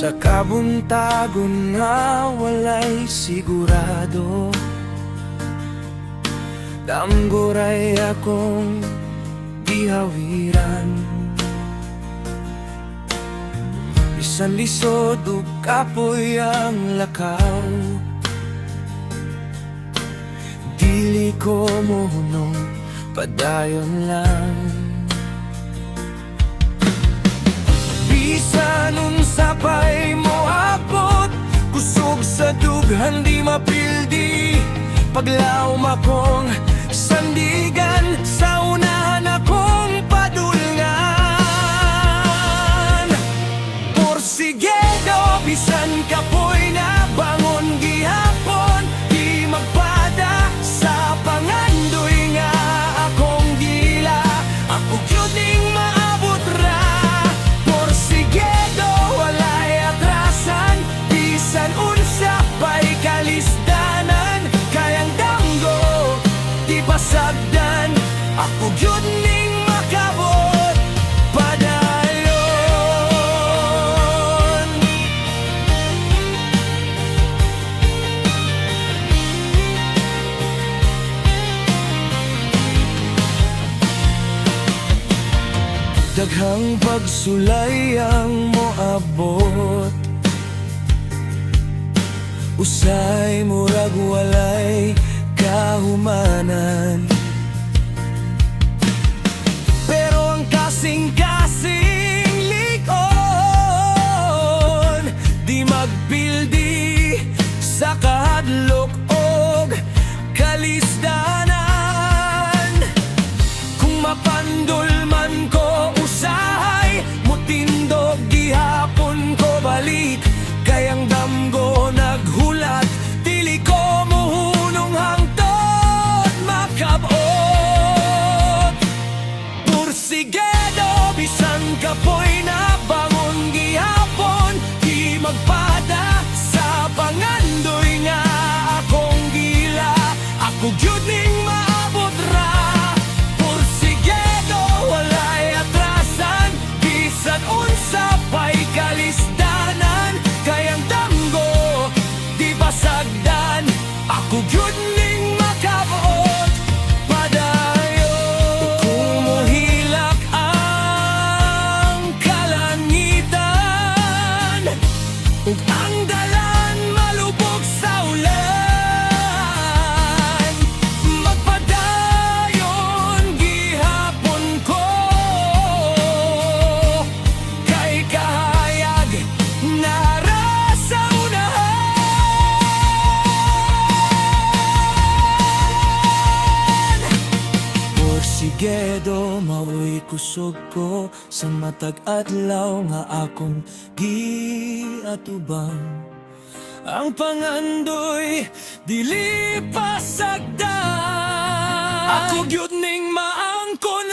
Sa kabuntagon nga walay sigurado, damgoray akong gihawiran. Bisan lisod ug kapoy ang lakaw, dili ko mohunong padayon lang. Bisan unsa pa'y moabot, kusog sa dughan di mapildi. Paglaom akong sandigan, sa unahan akong padulngan. Porsigido, bisan kapoy na bangon gihapon, di magpada sa pangandoy nga akong gila. Ako gyud ning maabot ra. Porsigido, walay atrasan, bisan unsa pa'y kalisdanan. Kayang danggo, di pasagdan, ako gyud ning makabot padayon. Daghang pagsulay ang moabot, usay murag walay kahumanan. Pero ang kasing-kasing likon, di magpildi sa kahadlok og kalisdanan. Kung mapandol man ko usahay, mutindog gihapon ko balik. Kayang damgo naghulat, dili ko muhunong hangtod makabot. Porsigido, bisan kapoy na bangon gihapon, di magpada sa pangandoy nga akong gila. Ako gyud ning maabot ra. Porsigido, walay atrasan, bisan unsa pa'y kalisdanan. Kayang damgo, di basagdan, ako gyud ning makabot padayon. Kung mohilak ang kalangitan, ug ang dalan malubog sa ulan, magpadayon gihapon ko. Kay kahayag nara sa unahan. Porsigido, mao'y kusog ko sa matag adlaw nga akong giatubang. Ang pangandoy dili pasagdan, ako gyud ning maangkon